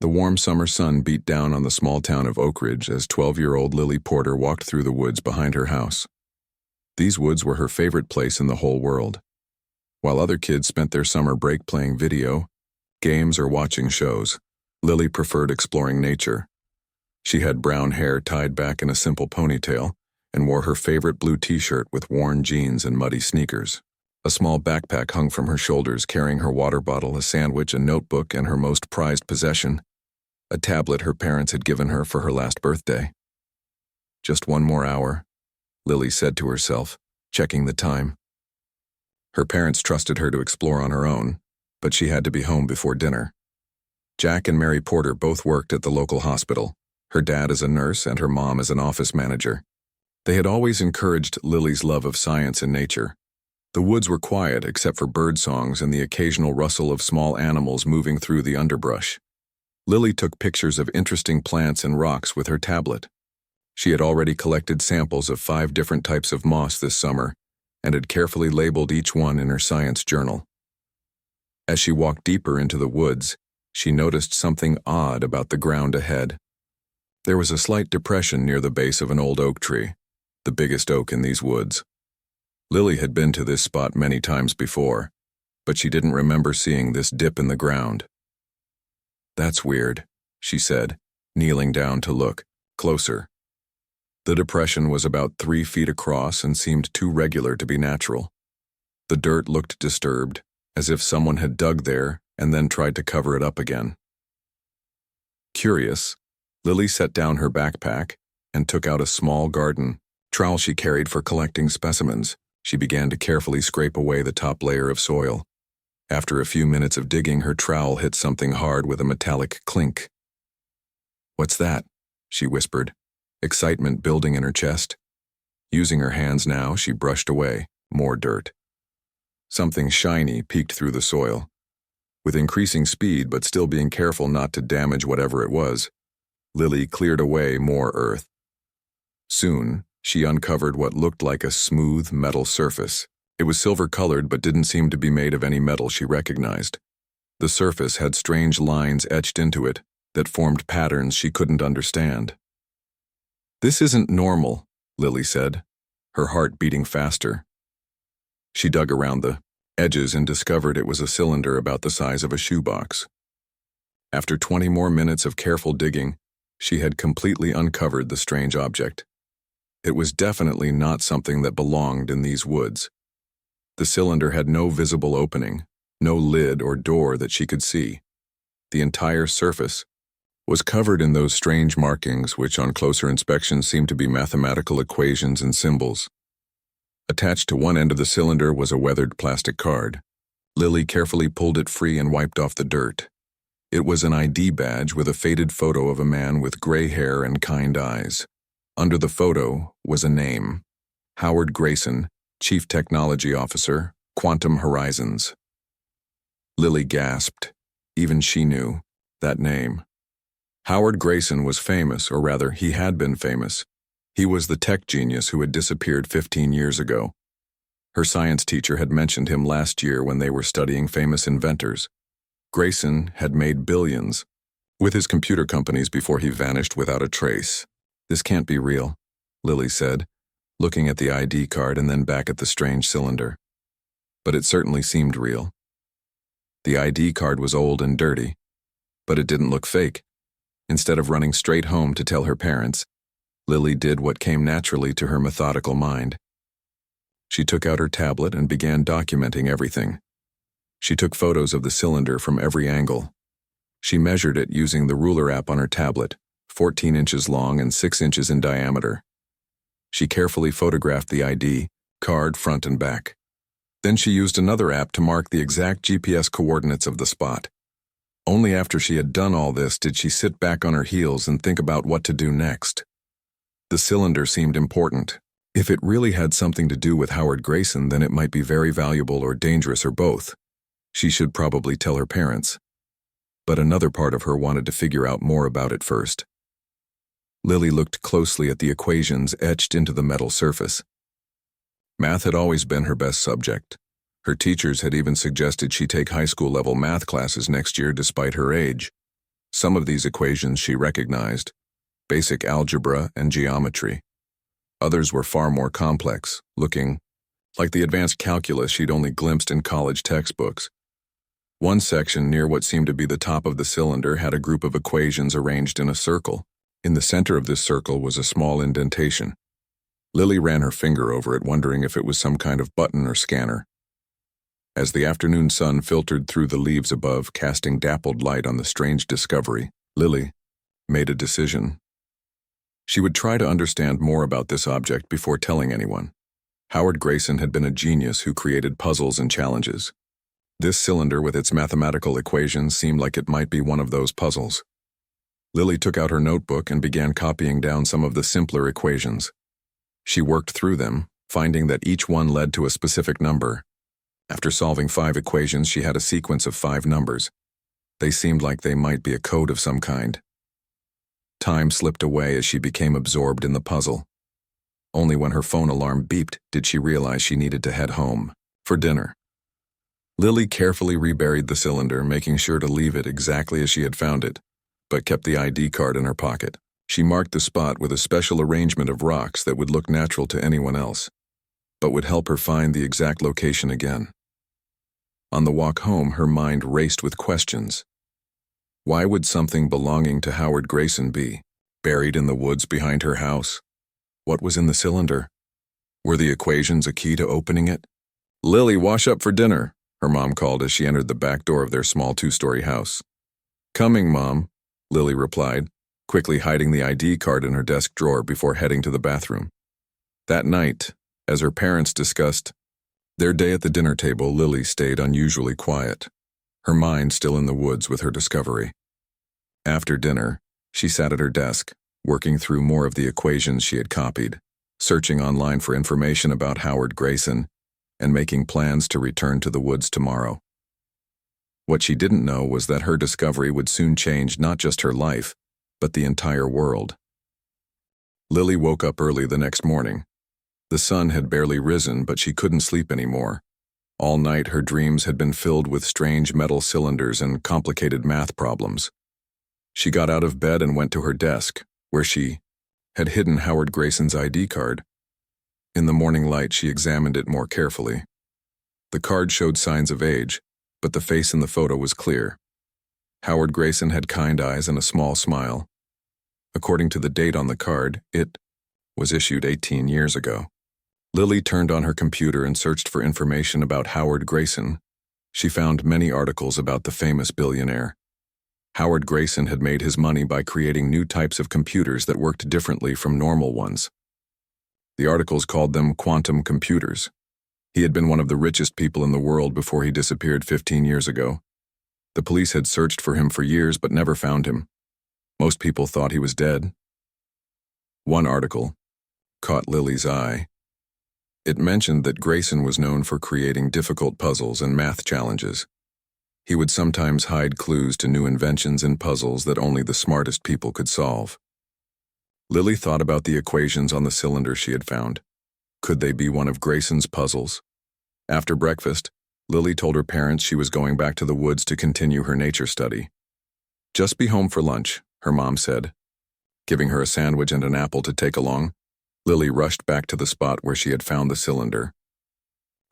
The warm summer sun beat down on the small town of Oak Ridge as 12-year-old Lily Porter walked through the woods behind her house. These woods were her favorite place in the whole world. While other kids spent their summer break playing video, games, or watching shows, Lily preferred exploring nature. She had brown hair tied back in a simple ponytail and wore her favorite blue t-shirt with worn jeans and muddy sneakers. A small backpack hung from her shoulders, carrying her water bottle, a sandwich, a notebook, and her most prized possession, a tablet her parents had given her for her last birthday. Just one more hour, Lily said to herself, checking the time. Her parents trusted her to explore on her own, but she had to be home before dinner. Jack and Mary Porter both worked at the local hospital, her dad as a nurse and her mom as an office manager. They had always encouraged Lily's love of science and nature. The woods were quiet except for bird songs and the occasional rustle of small animals moving through the underbrush. Lily took pictures of interesting plants and rocks with her tablet. She had already collected samples of 5 different types of moss this summer and had carefully labeled each one in her science journal. As she walked deeper into the woods, she noticed something odd about the ground ahead. There was a slight depression near the base of an old oak tree, the biggest oak in these woods. Lily had been to this spot many times before, but she didn't remember seeing this dip in the ground. "That's weird," she said, kneeling down to look closer. The depression was about 3 feet across and seemed too regular to be natural. The dirt looked disturbed, as if someone had dug there and then tried to cover it up again. Curious, Lily set down her backpack and took out a small garden trowel she carried for collecting specimens. She began to carefully scrape away the top layer of soil. After a few minutes of digging, her trowel hit something hard with a metallic clink. "What's that?" she whispered, excitement building in her chest. Using her hands now, she brushed away more dirt. Something shiny peeked through the soil. With increasing speed but still being careful not to damage whatever it was, Lily cleared away more earth. Soon, she uncovered what looked like a smooth metal surface. It was silver-colored but didn't seem to be made of any metal she recognized. The surface had strange lines etched into it that formed patterns she couldn't understand. "This isn't normal," Lily said, her heart beating faster. She dug around the edges and discovered it was a cylinder about the size of a shoebox. After 20 more minutes of careful digging, she had completely uncovered the strange object. It was definitely not something that belonged in these woods. The cylinder had no visible opening, no lid or door that she could see. The entire surface was covered in those strange markings which on closer inspection seemed to be mathematical equations and symbols. Attached to one end of the cylinder was a weathered plastic card. Lily carefully pulled it free and wiped off the dirt. It was an ID badge with a faded photo of a man with gray hair and kind eyes. Under the photo was a name: Howard Grayson, Chief Technology Officer, Quantum Horizons. Lily gasped. Even she knew that name. Howard Grayson was famous, or rather, he had been famous. He was the tech genius who had disappeared 15 years ago. Her science teacher had mentioned him last year when they were studying famous inventors. Grayson had made billions with his computer companies before he vanished without a trace. "This can't be real," Lily said, looking at the ID card and then back at the strange cylinder. But it certainly seemed real. The ID card was old and dirty, but it didn't look fake. Instead of running straight home to tell her parents, Lily did what came naturally to her methodical mind. She took out her tablet and began documenting everything. She took photos of the cylinder from every angle. She measured it using the ruler app on her tablet, 14 inches long and 6 inches in diameter. She carefully photographed the ID card front and back. Then she used another app to mark the exact GPS coordinates of the spot. Only after she had done all this did she sit back on her heels and think about what to do next. The cylinder seemed important. If it really had something to do with Howard Grayson, then it might be very valuable or dangerous or both. She should probably tell her parents. But another part of her wanted to figure out more about it first. Lily looked closely at the equations etched into the metal surface. Math had always been her best subject. Her teachers had even suggested she take high school level math classes next year despite her age. Some of these equations she recognized, basic algebra and geometry. Others were far more complex, looking like the advanced calculus she'd only glimpsed in college textbooks. One section near what seemed to be the top of the cylinder had a group of equations arranged in a circle. In the center of this circle was a small indentation. Lily ran her finger over it, wondering if it was some kind of button or scanner. As the afternoon sun filtered through the leaves above, casting dappled light on the strange discovery, Lily made a decision. She would try to understand more about this object before telling anyone. Howard Grayson had been a genius who created puzzles and challenges. This cylinder with its mathematical equations seemed like it might be one of those puzzles. Lily took out her notebook and began copying down some of the simpler equations. She worked through them, finding that each one led to a specific number. After solving 5 equations, she had a sequence of 5 numbers. They seemed like they might be a code of some kind. Time slipped away as she became absorbed in the puzzle. Only when her phone alarm beeped did she realize she needed to head home for dinner. Lily carefully reburied the cylinder, making sure to leave it exactly as she had found it, but kept the ID card in her pocket. She marked the spot with a special arrangement of rocks that would look natural to anyone else, but would help her find the exact location again. On the walk home, her mind raced with questions. Why would something belonging to Howard Grayson be buried in the woods behind her house? What was in the cylinder? Were the equations a key to opening it? "Lily, wash up for dinner," her mom called as she entered the back door of their small 2-story house. "Coming, Mom," Lily replied, quickly hiding the ID card in her desk drawer before heading to the bathroom. That night, as her parents discussed their day at the dinner table, Lily stayed unusually quiet, her mind still in the woods with her discovery. After dinner, she sat at her desk, working through more of the equations she had copied, searching online for information about Howard Grayson, and making plans to return to the woods tomorrow. What she didn't know was that her discovery would soon change not just her life, but the entire world. Lily woke up early the next morning. The sun had barely risen, but she couldn't sleep anymore. All night her dreams had been filled with strange metal cylinders and complicated math problems. She got out of bed and went to her desk, where she had hidden Howard Grayson's ID card. In the morning light, she examined it more carefully. The card showed signs of age, but the face in the photo was clear. Howard Grayson had kind eyes and a small smile. According to the date on the card, it was issued 18 years ago. Lily turned on her computer and searched for information about Howard Grayson. She found many articles about the famous billionaire. Howard Grayson had made his money by creating new types of computers that worked differently from normal ones. The articles called them quantum computers. He had been one of the richest people in the world before he disappeared 15 years ago. The police had searched for him for years but never found him. Most people thought he was dead. One article caught Lily's eye. It mentioned that Grayson was known for creating difficult puzzles and math challenges. He would sometimes hide clues to new inventions in puzzles that only the smartest people could solve. Lily thought about the equations on the cylinder she had found. Could they be one of Grayson's puzzles? After breakfast, Lily told her parents she was going back to the woods to continue her nature study. "Just be home for lunch," her mom said. Giving her a sandwich and an apple to take along, Lily rushed back to the spot where she had found the cylinder.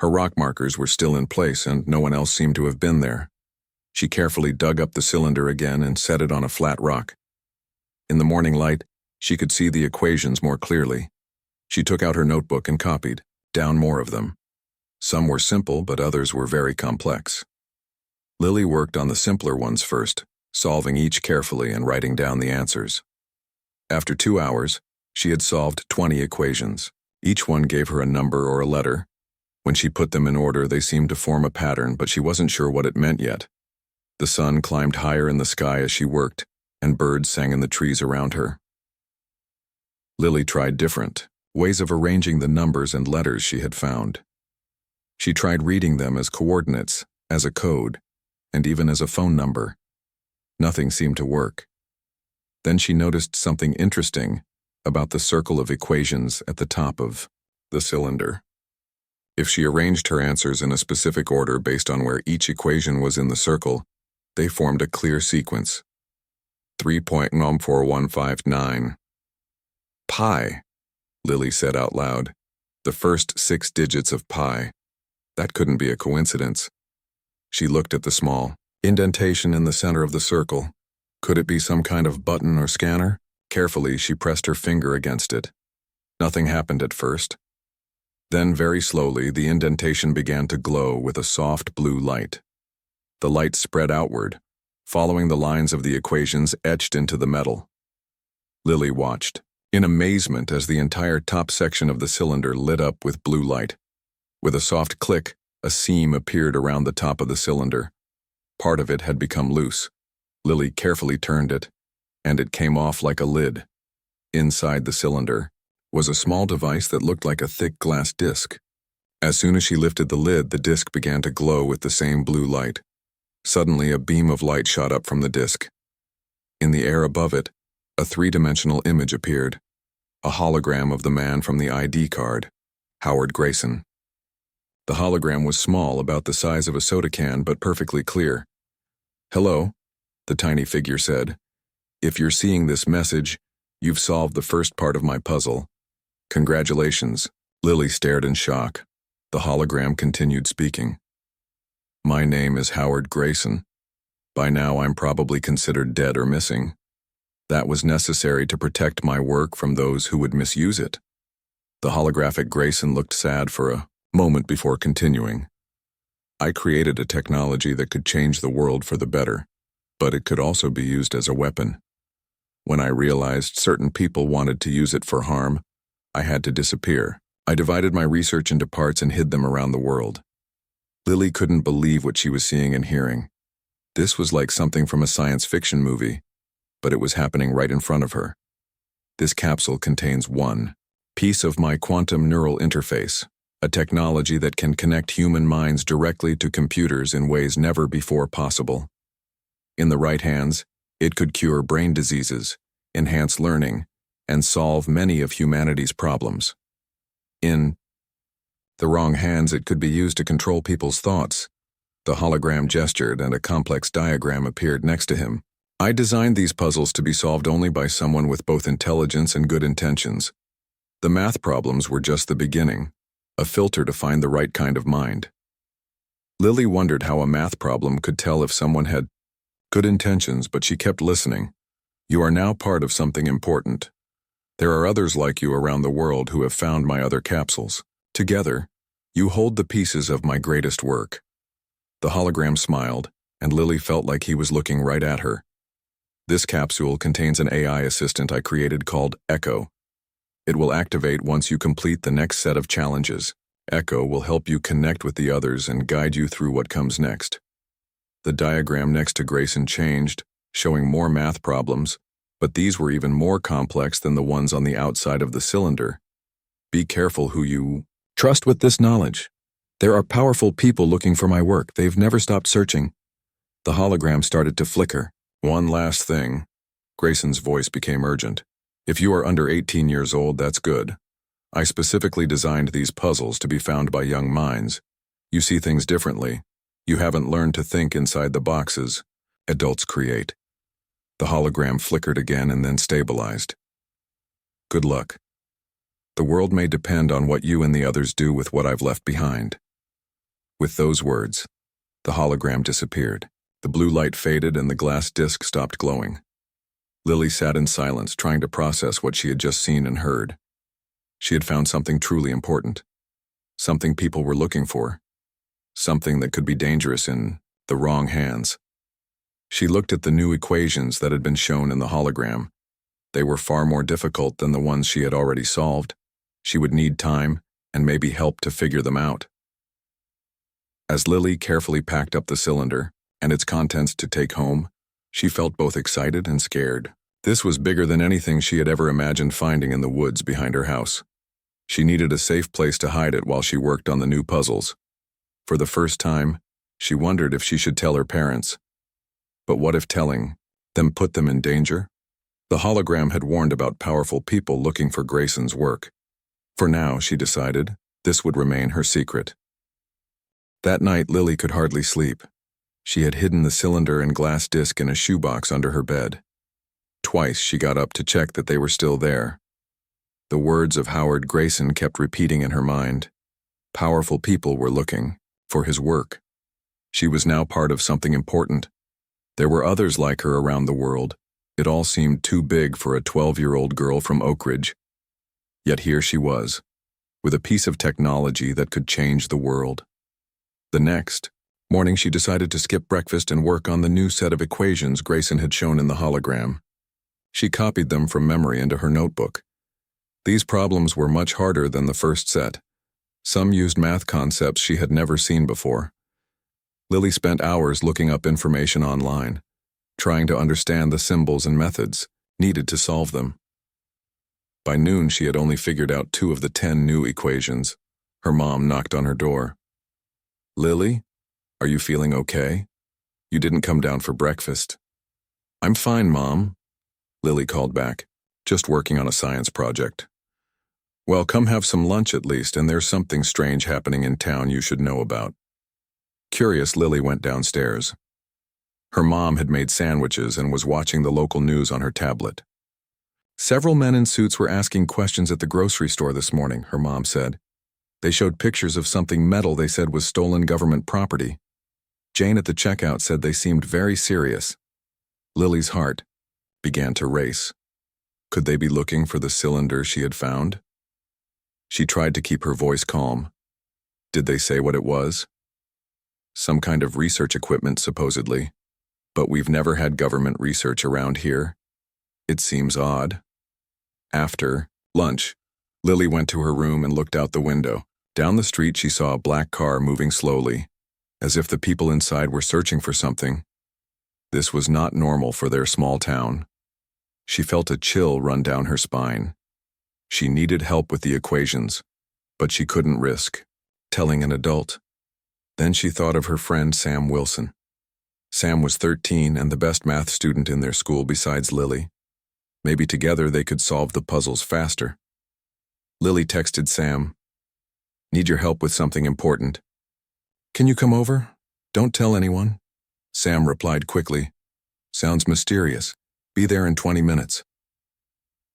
Her rock markers were still in place and no one else seemed to have been there. She carefully dug up the cylinder again and set it on a flat rock. In the morning light, she could see the equations more clearly. She took out her notebook and copied down more of them. Some were simple, but others were very complex. Lily worked on the simpler ones first, solving each carefully and writing down the answers. After 2 hours, she had solved 20 equations. Each one gave her a number or a letter. When she put them in order, they seemed to form a pattern, but she wasn't sure what it meant yet. The sun climbed higher in the sky as she worked, and birds sang in the trees around her. Lily tried different ways of arranging the numbers and letters she had found. She tried reading them as coordinates, as a code, and even as a phone number. Nothing seemed to work. Then she noticed something interesting about the circle of equations at the top of the cylinder. If she arranged her answers in a specific order based on where each equation was in the circle, they formed a clear sequence. 3.04159. Pi, Lily said out loud. The first 6 digits of pi. That couldn't be a coincidence. She looked at the small indentation in the center of the circle. Could it be some kind of button or scanner? Carefully, she pressed her finger against it. Nothing happened at first. Then, very slowly, the indentation began to glow with a soft blue light. The light spread outward, following the lines of the equations etched into the metal. Lily watched, in amazement, as the entire top section of the cylinder lit up with blue light. With a soft click, a seam appeared around the top of the cylinder. Part of it had become loose. Lily carefully turned it, and it came off like a lid. Inside the cylinder was a small device that looked like a thick glass disc. As soon as she lifted the lid, the disc began to glow with the same blue light. Suddenly, a beam of light shot up from the disc. In the air above it, a 3-dimensional image appeared, a hologram of the man from the ID card, Howard Grayson. The hologram was small, about the size of a soda can, but perfectly clear. "Hello," the tiny figure said. "If you're seeing this message, you've solved the first part of my puzzle. Congratulations." Lily stared in shock. The hologram continued speaking. "My name is Howard Grayson. By now I'm probably considered dead or missing. That was necessary to protect my work from those who would misuse it." The holographic Grayson looked sad for a moment before continuing. "I created a technology that could change the world for the better, but it could also be used as a weapon. When I realized certain people wanted to use it for harm, I had to disappear. I divided my research into parts and hid them around the world." Lily couldn't believe what she was seeing and hearing. This was like something from a science fiction movie, but it was happening right in front of her. "This capsule contains one piece of my quantum neural interface, a technology that can connect human minds directly to computers in ways never before possible. In the right hands, it could cure brain diseases, enhance learning, and solve many of humanity's problems. In the wrong hands, it could be used to control people's thoughts." The hologram gestured, and a complex diagram appeared next to him. "I designed these puzzles to be solved only by someone with both intelligence and good intentions. The math problems were just the beginning, a filter to find the right kind of mind." Lily wondered how a math problem could tell if someone had good intentions, but she kept listening. "You are now part of something important. There are others like you around the world who have found my other capsules. Together, you hold the pieces of my greatest work." The hologram smiled, and Lily felt like he was looking right at her. "This capsule contains an AI assistant I created called Echo. It will activate once you complete the next set of challenges. Echo will help you connect with the others and guide you through what comes next." The diagram next to Grayson changed, showing more math problems, but these were even more complex than the ones on the outside of the cylinder. "Be careful who you trust with this knowledge. There are powerful people looking for my work. They've never stopped searching." The hologram started to flicker. "One last thing." Grayson's voice became urgent. "If you are under 18 years old, that's good. I specifically designed these puzzles to be found by young minds. You see things differently. You haven't learned to think inside the boxes adults create." The hologram flickered again and then stabilized. "Good luck. The world may depend on what you and the others do with what I've left behind." With those words, the hologram disappeared. The blue light faded and the glass disc stopped glowing. Lily sat in silence, trying to process what she had just seen and heard. She had found something truly important. Something people were looking for. Something that could be dangerous in the wrong hands. She looked at the new equations that had been shown in the hologram. They were far more difficult than the ones she had already solved. She would need time and maybe help to figure them out. As Lily carefully packed up the cylinder and its contents to take home, she felt both excited and scared. This was bigger than anything she had ever imagined finding in the woods behind her house. She needed a safe place to hide it while she worked on the new puzzles. For the first time, she wondered if she should tell her parents. But what if telling them put them in danger? The hologram had warned about powerful people looking for Grayson's work. For now, she decided, this would remain her secret. That night, Lily could hardly sleep. She had hidden the cylinder and glass disc in a shoebox under her bed. Twice she got up to check that they were still there. The words of Howard Grayson kept repeating in her mind. Powerful people were looking for his work. She was now part of something important. There were others like her around the world. It all seemed too big for a 12-year-old girl from Oak Ridge. Yet here she was, with a piece of technology that could change the world. The next morning she decided to skip breakfast and work on the new set of equations Grayson had shown in the hologram. She copied them from memory into her notebook. These problems were much harder than the first set. Some used math concepts she had never seen before. Lily spent hours looking up information online, trying to understand the symbols and methods needed to solve them. By noon, she had only figured out 2 of the 10 new equations. Her mom knocked on her door. "Lily, are you feeling okay? You didn't come down for breakfast." "I'm fine, Mom," Lily called back, "just working on a science project." "Well, come have some lunch at least, and there's something strange happening in town you should know about." Curious, Lily went downstairs. Her mom had made sandwiches and was watching the local news on her tablet. "Several men in suits were asking questions at the grocery store this morning," her mom said. "They showed pictures of something metal they said was stolen government property. Jane at the checkout said they seemed very serious." Lily's heart began to race. Could they be looking for the cylinder she had found? She tried to keep her voice calm. Did they say what it was? Some kind of research equipment, supposedly. But we've never had government research around here. It seems odd. After lunch, Lily went to her room and looked out the window. Down the street, she saw a black car moving slowly, as if the people inside were searching for something. This was not normal for their small town. She felt a chill run down her spine. She needed help with the equations, but she couldn't risk telling an adult. Then she thought of her friend Sam Wilson. Sam was 13 and the best math student in their school besides Lily. Maybe together they could solve the puzzles faster. Lily texted Sam, "Need your help with something important. Can you come over? Don't tell anyone." Sam replied quickly, "Sounds mysterious. Be there in 20 minutes."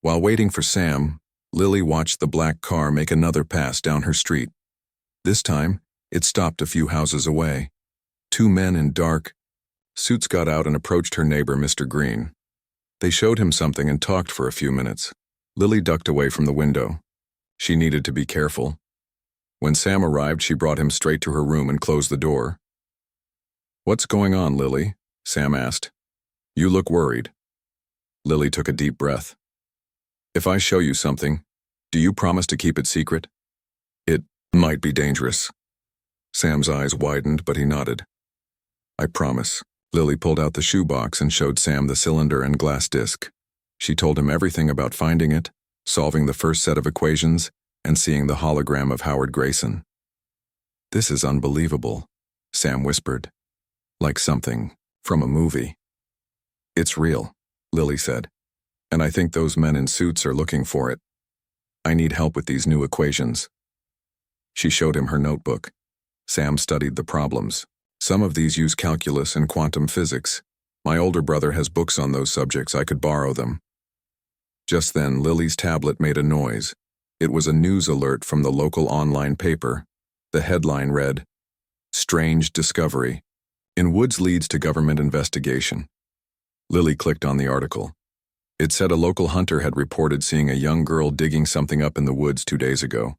While waiting for Sam, Lily watched the black car make another pass down her street. This time, it stopped a few houses away. 2 men in dark suits got out and approached her neighbor, Mr. Green. They showed him something and talked for a few minutes. Lily ducked away from the window. She needed to be careful. When Sam arrived, she brought him straight to her room and closed the door. "What's going on, Lily?" Sam asked. "You look worried." Lily took a deep breath. "If I show you something, do you promise to keep it secret? It might be dangerous." Sam's eyes widened, but he nodded. "I promise." Lily pulled out the shoebox and showed Sam the cylinder and glass disc. She told him everything about finding it, solving the first set of equations, and seeing the hologram of Howard Grayson. "This is unbelievable," Sam whispered, "like something from a movie." "It's real," Lily said, "and I think those men in suits are looking for it. I need help with these new equations." She showed him her notebook. Sam studied the problems. "Some of these use calculus and quantum physics. My older brother has books on those subjects. I could borrow them." Just then, Lily's tablet made a noise. It was a news alert from the local online paper. The headline read, "Strange Discovery. In Woods Leads to Government Investigation." Lily clicked on the article. It said a local hunter had reported seeing a young girl digging something up in the woods 2 days ago.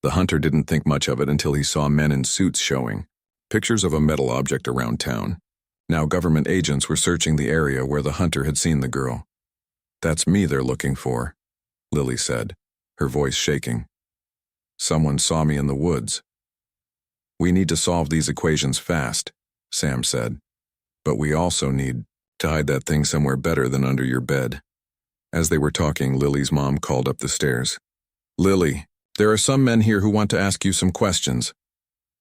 The hunter didn't think much of it until he saw men in suits showing pictures of a metal object around town. Now government agents were searching the area where the hunter had seen the girl. "That's me they're looking for," Lily said, her voice shaking. "Someone saw me in the woods." "We need to solve these equations fast," Sam said. "But we also need to hide that thing somewhere better than under your bed." As they were talking, Lily's mom called up the stairs. "Lily, there are some men here who want to ask you some questions."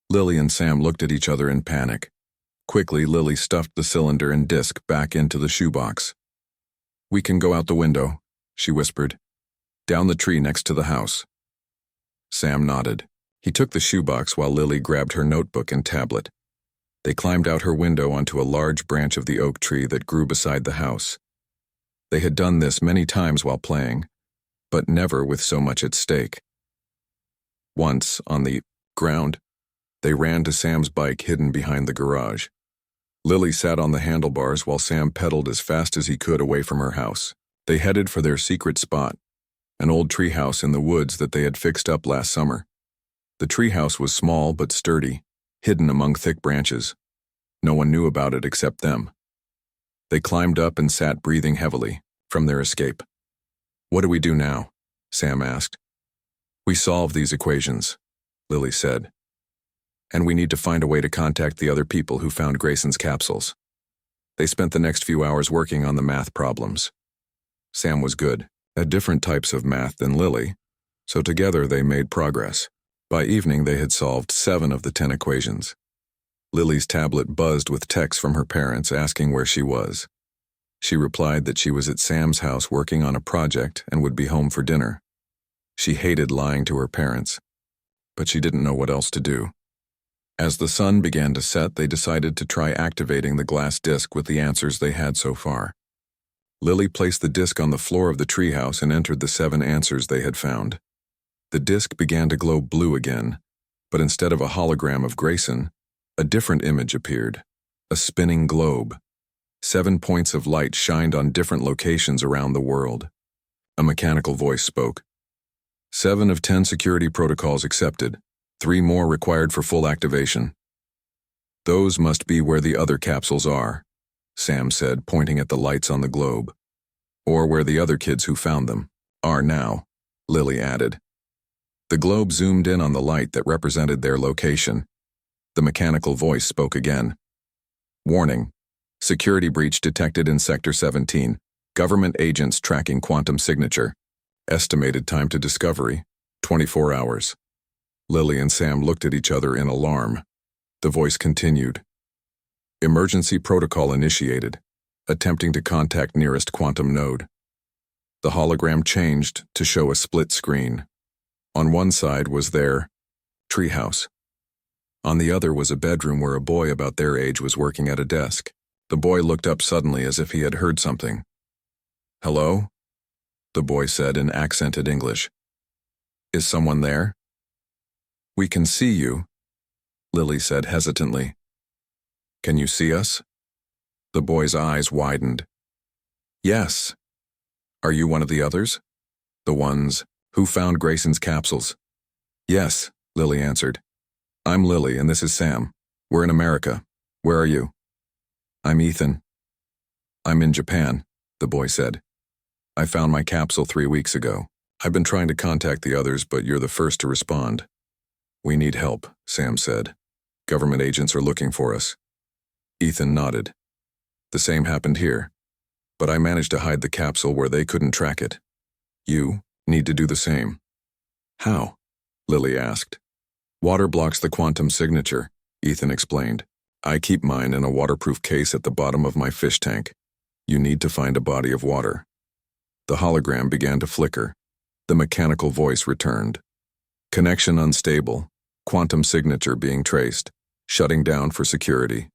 Lily and Sam looked at each other in panic. Quickly, Lily stuffed the cylinder and disc back into the shoebox. "We can go out the window," she whispered. "Down the tree next to the house." Sam nodded. He took the shoebox while Lily grabbed her notebook and tablet. They climbed out her window onto a large branch of the oak tree that grew beside the house. They had done this many times while playing, but never with so much at stake. Once, on the ground, they ran to Sam's bike hidden behind the garage. Lily sat on the handlebars while Sam pedaled as fast as he could away from her house. They headed for their secret spot, an old treehouse in the woods that they had fixed up last summer. The treehouse was small but sturdy, hidden among thick branches. No one knew about it except them. They climbed up and sat breathing heavily from their escape. "What do we do now?" Sam asked. "We solve these equations," Lily said. "And we need to find a way to contact the other people who found Grayson's capsules." They spent the next few hours working on the math problems. Sam was good at different types of math than Lily, so together they made progress. By evening they had solved 7 of the 10 equations. Lily's tablet buzzed with texts from her parents asking where she was. She replied that she was at Sam's house working on a project and would be home for dinner. She hated lying to her parents, but she didn't know what else to do. As the sun began to set, they decided to try activating the glass disc with the answers they had so far. Lily placed the disc on the floor of the treehouse and entered the 7 answers they had found. The disc began to glow blue again, but instead of a hologram of Grayson, a different image appeared, a spinning globe. 7 points of light shined on different locations around the world. A mechanical voice spoke. 7 of 10 security protocols accepted, 3 more required for full activation. "Those must be where the other capsules are," Sam said, pointing at the lights on the globe. "Or where the other kids who found them are now," Lily added. The globe zoomed in on the light that represented their location. The mechanical voice spoke again. "Warning. Security breach detected in Sector 17. Government agents tracking quantum signature. Estimated time to discovery, 24 hours. Lily and Sam looked at each other in alarm. The voice continued. "Emergency protocol initiated. Attempting to contact nearest quantum node." The hologram changed to show a split screen. On one side was their treehouse. On the other was a bedroom where a boy about their age was working at a desk. The boy looked up suddenly as if he had heard something. "Hello?" the boy said in accented English. "Is someone there?" "We can see you," Lily said hesitantly. "Can you see us?" The boy's eyes widened. "Yes. Are you one of the others? The ones who found Grayson's capsules?" "Yes," Lily answered. "I'm Lily and this is Sam. We're in America. Where are you?" "I'm Ethan." "I'm in Japan," the boy said. "I found my capsule 3 weeks ago. I've been trying to contact the others, but you're the first to respond." "We need help," Sam said. "Government agents are looking for us." Ethan nodded. "The same happened here, but I managed to hide the capsule where they couldn't track it. You need to do the same." "How?" Lily asked. "Water blocks the quantum signature," Ethan explained. "I keep mine in a waterproof case at the bottom of my fish tank. You need to find a body of water." The hologram began to flicker. The mechanical voice returned. "Connection unstable. Quantum signature being traced. Shutting down for security."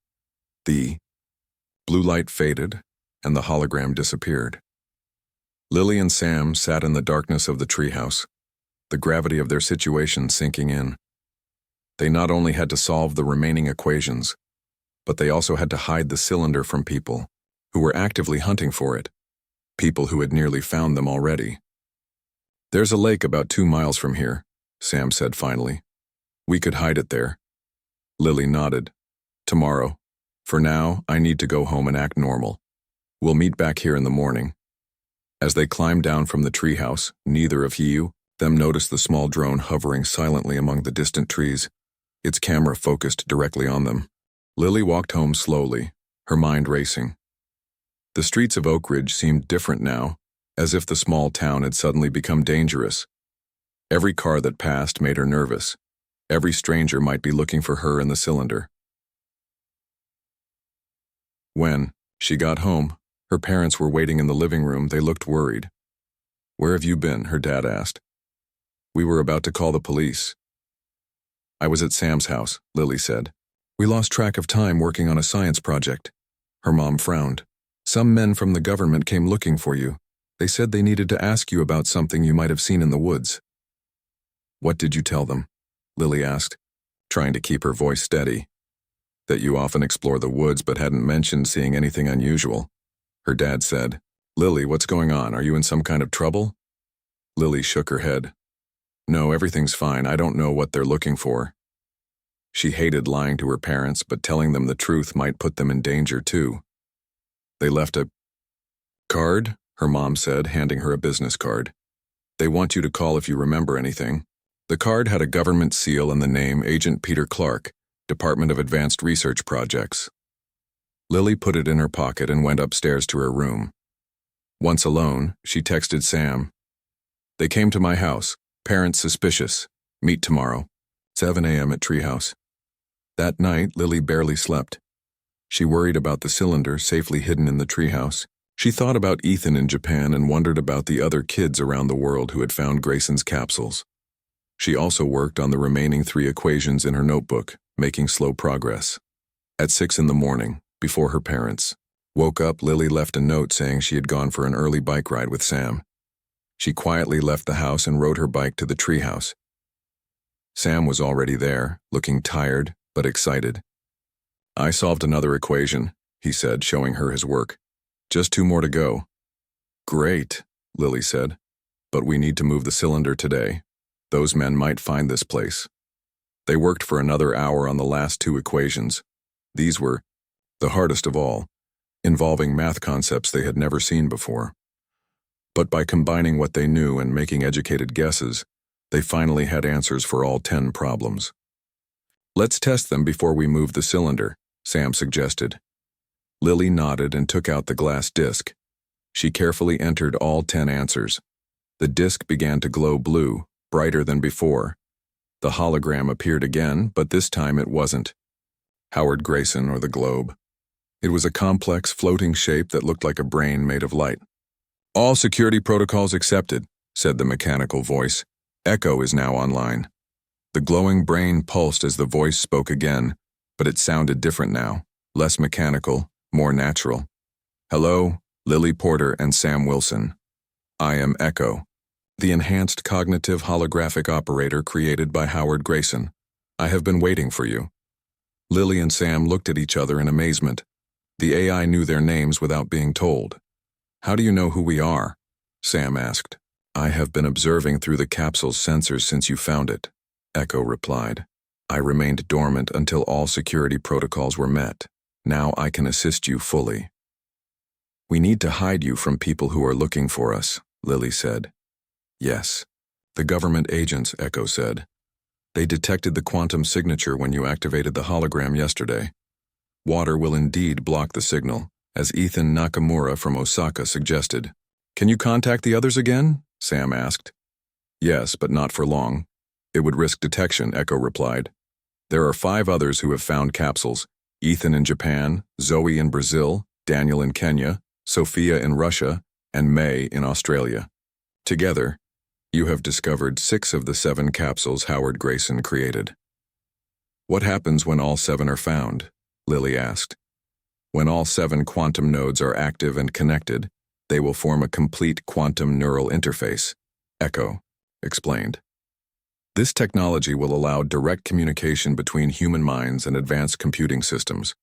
The blue light faded, and the hologram disappeared. Lily and Sam sat in the darkness of the treehouse, the gravity of their situation sinking in. They not only had to solve the remaining equations, but they also had to hide the cylinder from people who were actively hunting for it, people who had nearly found them already. "There's a lake about 2 miles from here," Sam said finally. "We could hide it there." Lily nodded. "Tomorrow. For now, I need to go home and act normal. We'll meet back here in the morning." As they climbed down from the treehouse, neither of them noticed the small drone hovering silently among the distant trees, its camera focused directly on them. Lily walked home slowly, her mind racing. The streets of Oak Ridge seemed different now, as if the small town had suddenly become dangerous. Every car that passed made her nervous. Every stranger might be looking for her in the cylinder. When she got home, her parents were waiting in the living room. They looked worried. "Where have you been?" her dad asked. "We were about to call the police." "I was at Sam's house," Lily said. "We lost track of time working on a science project." Her mom frowned. Some men from the government came looking for you. They said they needed to ask you about something you might have seen in the woods." "What did you tell them?" Lily asked, trying to keep her voice steady. "That you often explore the woods but hadn't mentioned seeing anything unusual." Her dad said, "Lily, what's going on? Are you in some kind of trouble?" Lily shook her head. "No, everything's fine. I don't know what they're looking for." She hated lying to her parents, but telling them the truth might put them in danger too. "They left a card," her mom said, handing her a business card. "They want you to call if you remember anything." The card had a government seal and the name Agent Peter Clark, Department of Advanced Research Projects. Lily put it in her pocket and went upstairs to her room. Once alone, she texted Sam. "They came to my house. Parents suspicious. Meet tomorrow. 7 a.m. at Treehouse." That night, Lily barely slept. She worried about the cylinder safely hidden in the treehouse. She thought about Ethan in Japan and wondered about the other kids around the world who had found Grayson's capsules. She also worked on the remaining 3 equations in her notebook, making slow progress. At 6 in the morning, before her parents woke up, Lily left a note saying she had gone for an early bike ride with Sam. She quietly left the house and rode her bike to the treehouse. Sam was already there, looking tired but excited. "I solved another equation," he said, showing her his work. "Just 2 more to go." "Great," Lily said, "but we need to move the cylinder today. Those men might find this place." They worked for another hour on the last 2 equations. These were the hardest of all, involving math concepts they had never seen before. But by combining what they knew and making educated guesses, they finally had answers for all 10 problems. "Let's test them before we move the cylinder," Sam suggested. Lily nodded and took out the glass disc. She carefully entered all 10 answers. The disc began to glow blue, brighter than before. The hologram appeared again, but this time it wasn't Howard Grayson or the globe. It was a complex, floating shape that looked like a brain made of light. "All security protocols accepted," said the mechanical voice. "Echo is now online." The glowing brain pulsed as the voice spoke again, but it sounded different now, less mechanical, more natural. "Hello, Lily Porter and Sam Wilson. I am Echo, the enhanced cognitive holographic operator created by Howard Grayson. I have been waiting for you." Lily and Sam looked at each other in amazement. The AI knew their names without being told. "How do you know who we are?" Sam asked. "I have been observing through the capsule's sensors since you found it," Echo replied. "I remained dormant until all security protocols were met. Now I can assist you fully." "We need to hide you from people who are looking for us," Lily said. "Yes. The government agents," Echo said. "They detected the quantum signature when you activated the hologram yesterday. Water will indeed block the signal, as Ethan Nakamura from Osaka suggested." "Can you contact the others again?" Sam asked. "Yes, but not for long. It would risk detection," Echo replied. "There are 5 others who have found capsules: Ethan in Japan, Zoe in Brazil, Daniel in Kenya, Sophia in Russia, and May in Australia. Together, you have discovered 6 of the 7 capsules Howard Grayson created." "What happens when all 7 are found?" Lily asked. "When all 7 quantum nodes are active and connected, they will form a complete quantum neural interface," Echo explained. "This technology will allow direct communication between human minds and advanced computing systems.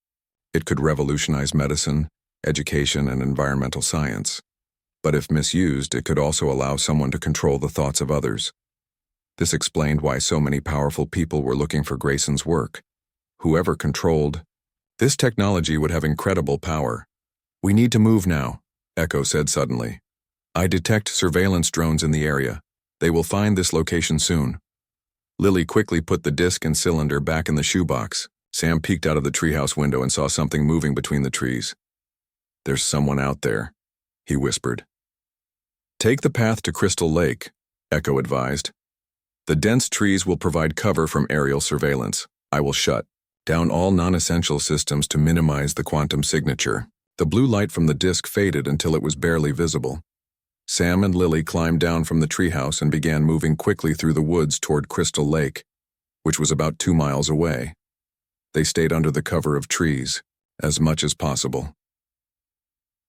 It could revolutionize medicine, education, and environmental science. But if misused, it could also allow someone to control the thoughts of others. This explained why so many powerful people were looking for Grayson's work. Whoever controlled this technology would have incredible power. "We need to move now," Echo said suddenly. "I detect surveillance drones in the area. They will find this location soon." Lily quickly put the disc and cylinder back in the shoebox. Sam peeked out of the treehouse window and saw something moving between the trees. "There's someone out there," he whispered. "Take the path to Crystal Lake," Echo advised. "The dense trees will provide cover from aerial surveillance. I will shut down all non-essential systems to minimize the quantum signature." The blue light from the disc faded until it was barely visible. Sam and Lily climbed down from the treehouse and began moving quickly through the woods toward Crystal Lake, which was about 2 miles away. They stayed under the cover of trees as much as possible.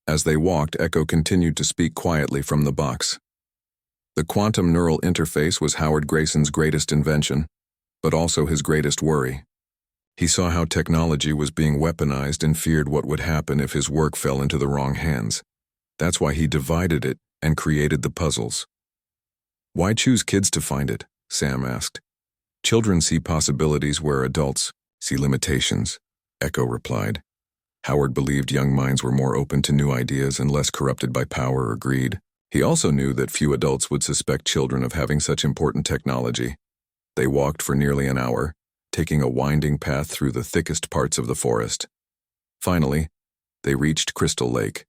As they walked, Echo continued to speak quietly from the box. The quantum neural interface was Howard Grayson's greatest invention, but also his greatest worry. He saw how technology was being weaponized and feared what would happen if his work fell into the wrong hands. That's why he divided it and created the puzzles. "Why choose kids to find it?" Sam asked. "Children see possibilities where adults see limitations," Echo replied. Howard believed young minds were more open to new ideas and less corrupted by power or greed. He also knew that few adults would suspect children of having such important technology. They walked for nearly an hour, taking a winding path through the thickest parts of the forest. Finally, they reached Crystal Lake.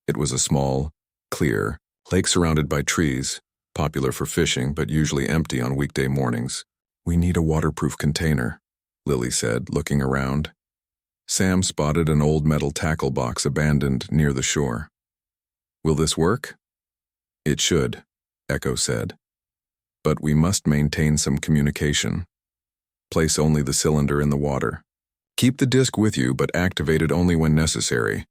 It was a small, clear lake surrounded by trees, popular for fishing but usually empty on weekday mornings. "We need a waterproof container," Lily said, looking around. Sam spotted an old metal tackle box abandoned near the shore. "Will this work?" "It should," Echo said. "But we must maintain some communication. Place only the cylinder in the water. Keep the disc with you, but activate it only when necessary."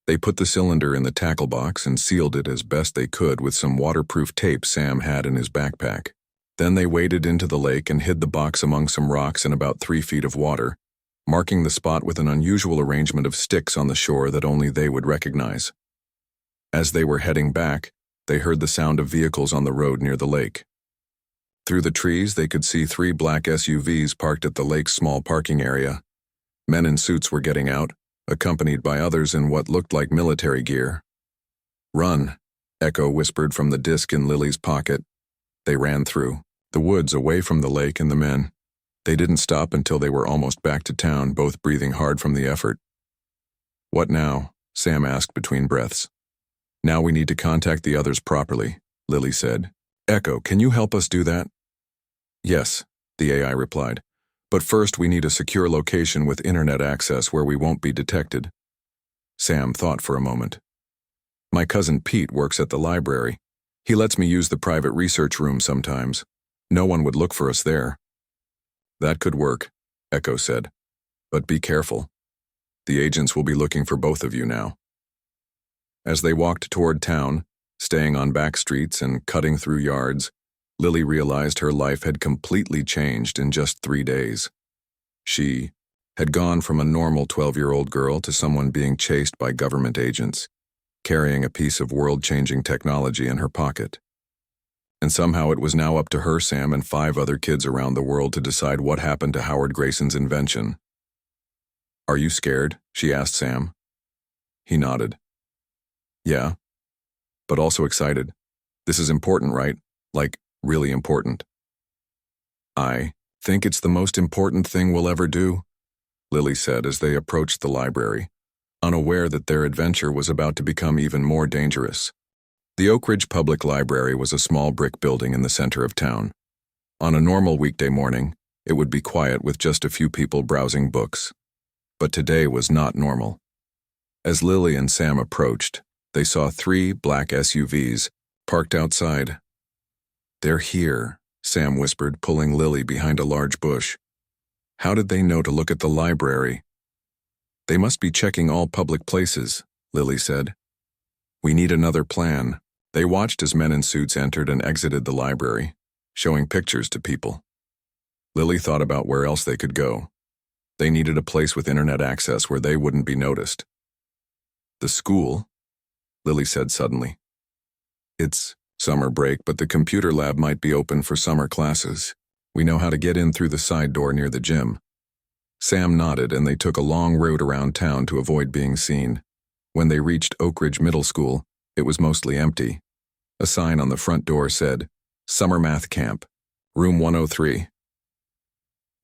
They put the cylinder in the tackle box and sealed it as best they could with some waterproof tape Sam had in his backpack. Then they waded into the lake and hid the box among some rocks in about 3 feet of water, marking the spot with an unusual arrangement of sticks on the shore that only they would recognize. As they were heading back, they heard the sound of vehicles on the road near the lake. Through the trees, they could see 3 black SUVs parked at the lake's small parking area. Men in suits were getting out, accompanied by others in what looked like military gear. "Run," Echo whispered from the disc in Lily's pocket. They ran through the woods away from the lake and the men. They didn't stop until they were almost back to town, both breathing hard from the effort. "What now?" Sam asked between breaths. "Now we need to contact the others properly," Lily said. "Echo, can you help us do that?" "Yes," the AI replied. "But first we need a secure location with internet access where we won't be detected." Sam thought for a moment. "My cousin Pete works at the library. He lets me use the private research room sometimes. No one would look for us there." "That could work," Echo said. "But be careful. The agents will be looking for both of you now." As they walked toward town, staying on back streets and cutting through yards, Lily realized her life had completely changed in just 3 days. She had gone from a normal 12-year-old girl to someone being chased by government agents, carrying a piece of world-changing technology in her pocket. And somehow it was now up to her, Sam, and 5 other kids around the world to decide what happened to Howard Grayson's invention. "Are you scared?" she asked Sam. He nodded. "Yeah, but also excited. This is important, right? Like, really important." "I think it's the most important thing we'll ever do," Lily said as they approached the library, unaware that their adventure was about to become even more dangerous. The Oak Ridge Public Library was a small brick building in the center of town. On a normal weekday morning, it would be quiet with just a few people browsing books. But today was not normal. As Lily and Sam approached, they saw 3 black SUVs parked outside. "They're here," Sam whispered, pulling Lily behind a large bush. "How did they know to look at the library?" "They must be checking all public places," Lily said. "We need another plan." They watched as men in suits entered and exited the library, showing pictures to people. Lily thought about where else they could go. They needed a place with internet access where they wouldn't be noticed. "The school?" Lily said suddenly. "It's summer break, but the computer lab might be open for summer classes. We know how to get in through the side door near the gym." Sam nodded, and they took a long road around town to avoid being seen. When they reached Oak Ridge Middle School, it was mostly empty. A sign on the front door said, "Summer Math Camp, Room 103.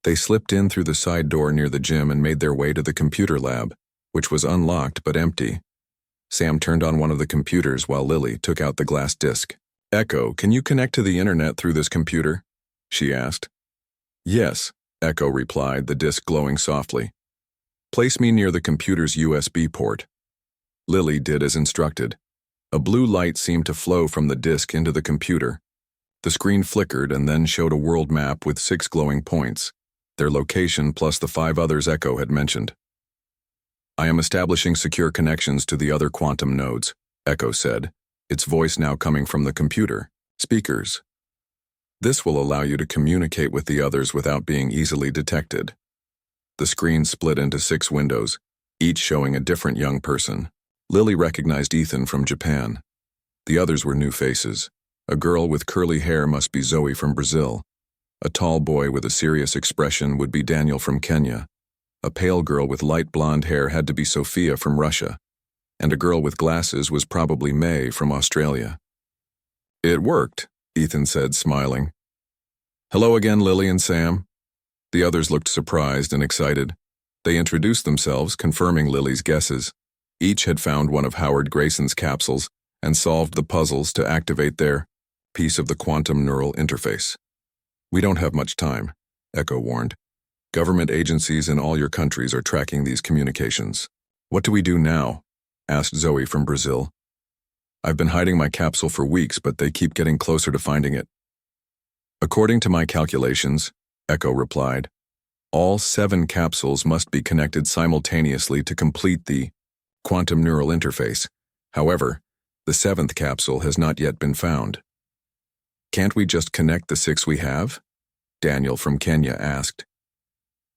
They slipped in through the side door near the gym and made their way to the computer lab, which was unlocked but empty. Sam turned on one of the computers while Lily took out the glass disc. "Echo, can you connect to the internet through this computer?" she asked. "Yes," Echo replied, the disc glowing softly. "Place me near the computer's USB port." Lily did as instructed. A blue light seemed to flow from the disc into the computer. The screen flickered and then showed a world map with 6 glowing points, their location plus the 5 others Echo had mentioned. I am establishing secure connections to the other quantum nodes, Echo said, its voice now coming from the computer speakers. This will allow you to communicate with the others without being easily detected. The screen split into 6 windows, each showing a different young person. Lily recognized Ethan from Japan. The others were new faces. A girl with curly hair must be Zoe from Brazil. A tall boy with a serious expression would be Daniel from Kenya. A pale girl with light blonde hair had to be Sophia from Russia. And a girl with glasses was probably May from Australia. It worked, Ethan said, smiling. Hello again, Lily and Sam. The others looked surprised and excited. They introduced themselves, confirming Lily's guesses. Each had found one of Howard Grayson's capsules and solved the puzzles to activate their piece of the quantum neural interface. We don't have much time, Echo warned. Government agencies in all your countries are tracking these communications. What do we do now? Asked Zoe from Brazil. I've been hiding my capsule for weeks, but they keep getting closer to finding it. According to my calculations, Echo replied, all 7 capsules must be connected simultaneously to complete the quantum neural interface. However, the 7th capsule has not yet been found. Can't we just connect the 6 we have? Daniel from Kenya asked.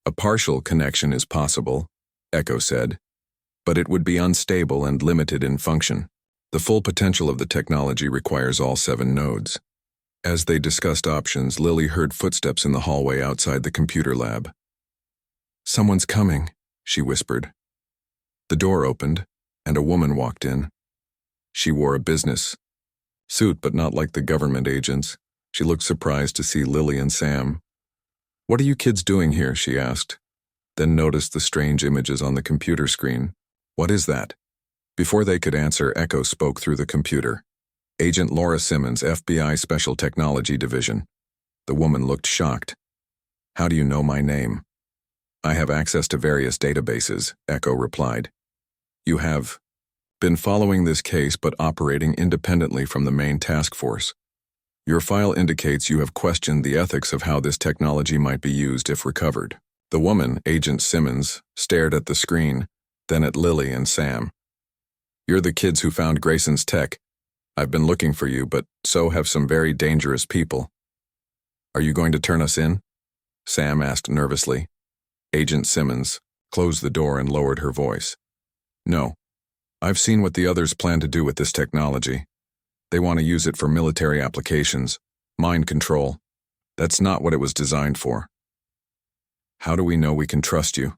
A partial connection is possible, Echo said, but it would be unstable and limited in function. The full potential of the technology requires all 7 nodes. As they discussed options, Lily heard footsteps in the hallway outside the computer lab. Someone's coming, she whispered. The door opened, and a woman walked in. She wore a business suit, but not like the government agents. She looked surprised to see Lily and Sam. What are you kids doing here? She asked, then noticed the strange images on the computer screen. What is that? Before they could answer, Echo spoke through the computer. Agent Laura Simmons, FBI Special Technology Division. The woman looked shocked. How do you know my name? I have access to various databases, Echo replied. You have been following this case but operating independently from the main task force. Your file indicates you have questioned the ethics of how this technology might be used if recovered. The woman, Agent Simmons, stared at the screen, then at Lily and Sam. You're the kids who found Grayson's tech. I've been looking for you, but so have some very dangerous people. Are you going to turn us in? Sam asked nervously. Agent Simmons closed the door and lowered her voice. No. I've seen what the others plan to do with this technology. They want to use it for military applications, mind control. That's not what it was designed for. How do we know we can trust you?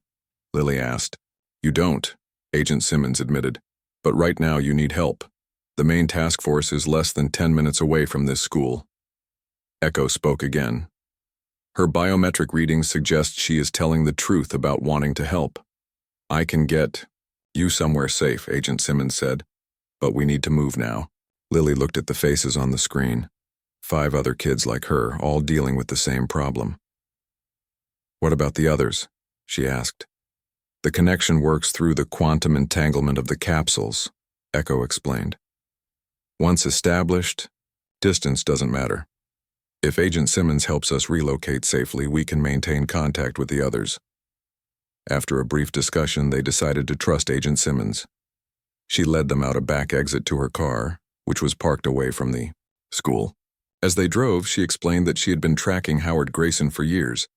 Lily asked. You don't, Agent Simmons admitted. But right now you need help. The main task force is less than 10 minutes away from this school. Echo spoke again. Her biometric readings suggest she is telling the truth about wanting to help. I can get you somewhere safe, Agent Simmons said. But we need to move now. Lily looked at the faces on the screen. 5 other kids like her, all dealing with the same problem. What about the others? She asked. The connection works through the quantum entanglement of the capsules, Echo explained. Once established, distance doesn't matter. If Agent Simmons helps us relocate safely, we can maintain contact with the others. After a brief discussion, they decided to trust Agent Simmons. She led them out a back exit to her car, which was parked away from the school. As they drove, she explained that she had been tracking Howard Grayson for years,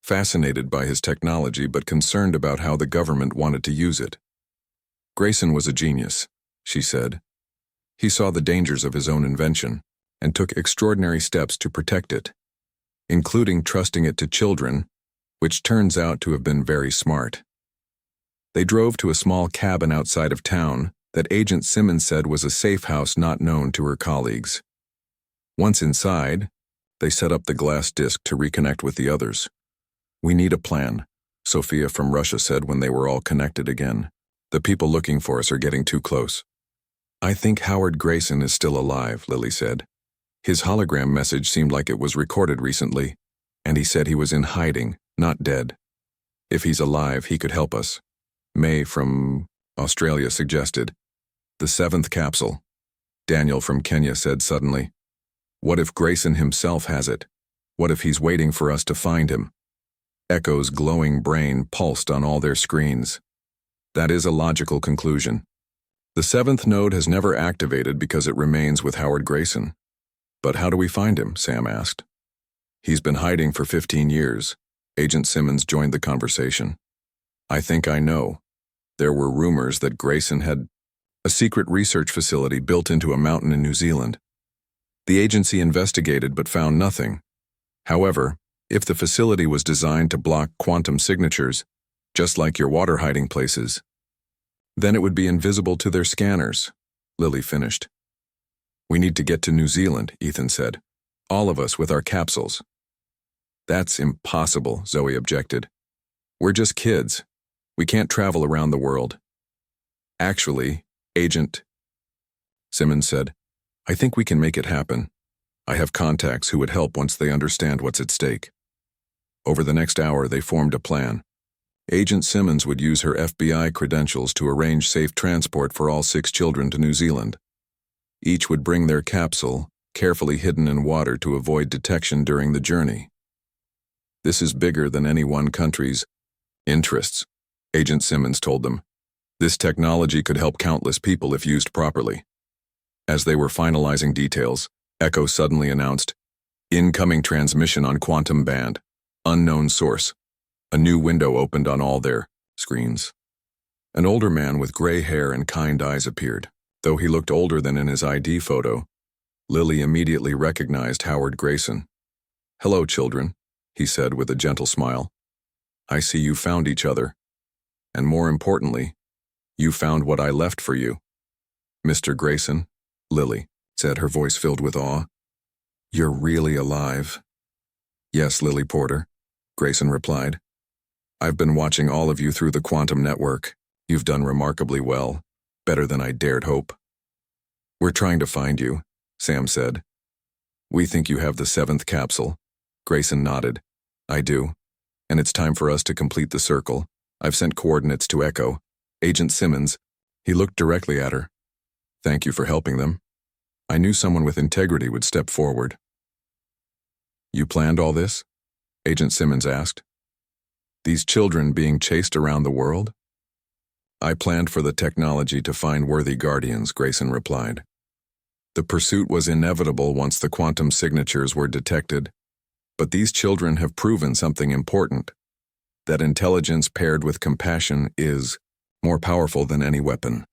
fascinated by his technology but concerned about how the government wanted to use it. Grayson was a genius, she said. He saw the dangers of his own invention and took extraordinary steps to protect it, including trusting it to children, which turns out to have been very smart. They drove to a small cabin outside of town that Agent Simmons said was a safe house not known to her colleagues. Once inside, they set up the glass disc to reconnect with the others. We need a plan, Sophia from Russia said when they were all connected again. The people looking for us are getting too close. I think Howard Grayson is still alive, Lily said. His hologram message seemed like it was recorded recently, and he said he was in hiding, not dead. If he's alive, he could help us. May from Australia suggested. The 7th capsule, Daniel from Kenya said suddenly. What if Grayson himself has it? What if he's waiting for us to find him? Echo's glowing brain pulsed on all their screens. That is a logical conclusion. The seventh node has never activated because it remains with Howard Grayson. But how do we find him? Sam asked. He's been hiding for 15 years. Agent Simmons joined the conversation. I think I know. There were rumors that Grayson had a secret research facility built into a mountain in New Zealand. The agency investigated but found nothing. However, if the facility was designed to block quantum signatures, just like your water hiding places, then it would be invisible to their scanners, Lily finished. We need to get to New Zealand, Ethan said. All of us with our capsules. That's impossible, Zoe objected. We're just kids. We can't travel around the world. Actually, Agent Simmons said, I think we can make it happen. I have contacts who would help once they understand what's at stake. Over the next hour, they formed a plan. Agent Simmons would use her FBI credentials to arrange safe transport for all 6 children to New Zealand. Each would bring their capsule, carefully hidden in water to avoid detection during the journey. This is bigger than any one country's interests, Agent Simmons told them. This technology could help countless people if used properly. As they were finalizing details, Echo suddenly announced, Incoming transmission on quantum band. Unknown source. A new window opened on all their screens. An older man with gray hair and kind eyes appeared. Though he looked older than in his ID photo, Lily immediately recognized Howard Grayson. Hello, children, he said with a gentle smile. I see you found each other. And more importantly, you found what I left for you. Mr. Grayson, Lily said, her voice filled with awe. You're really alive. Yes, Lily Porter, Grayson replied. I've been watching all of you through the quantum network. You've done remarkably well, better than I dared hope. We're trying to find you, Sam said. We think you have the 7th capsule. Grayson nodded. I do. And it's time for us to complete the circle. I've sent coordinates to Echo. Agent Simmons. He looked directly at her. Thank you for helping them. I knew someone with integrity would step forward. You planned all this? Agent Simmons asked. These children being chased around the world? I planned for the technology to find worthy guardians, Grayson replied. The pursuit was inevitable once the quantum signatures were detected, but these children have proven something important, that intelligence paired with compassion is more powerful than any weapon.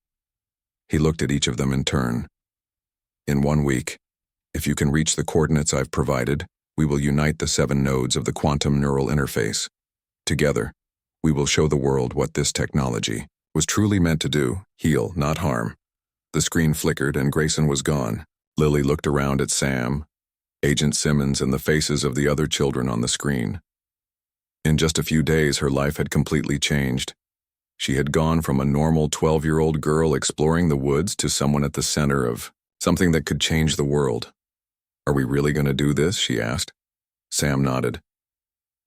He looked at each of them in turn. In 1 week, if you can reach the coordinates I've provided, we will unite the 7 nodes of the quantum neural interface. Together, we will show the world what this technology was truly meant to do, heal, not harm. The screen flickered and Grayson was gone. Lily looked around at Sam, Agent Simmons, and the faces of the other children on the screen. In just a few days, her life had completely changed. She had gone from a normal 12-year-old girl exploring the woods to someone at the center of something that could change the world. Are we really going to do this? She asked. Sam nodded.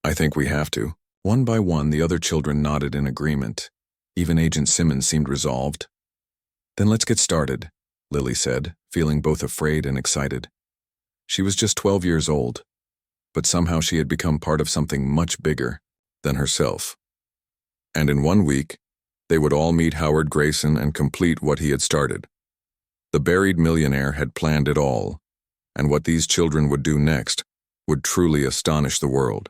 I think we have to. One by one, the other children nodded in agreement. Even Agent Simmons seemed resolved. Then let's get started, Lily said, feeling both afraid and excited. She was just 12 years old, but somehow she had become part of something much bigger than herself. And in 1 week, they would all meet Howard Grayson and complete what he had started. The buried millionaire had planned it all, and what these children would do next would truly astonish the world.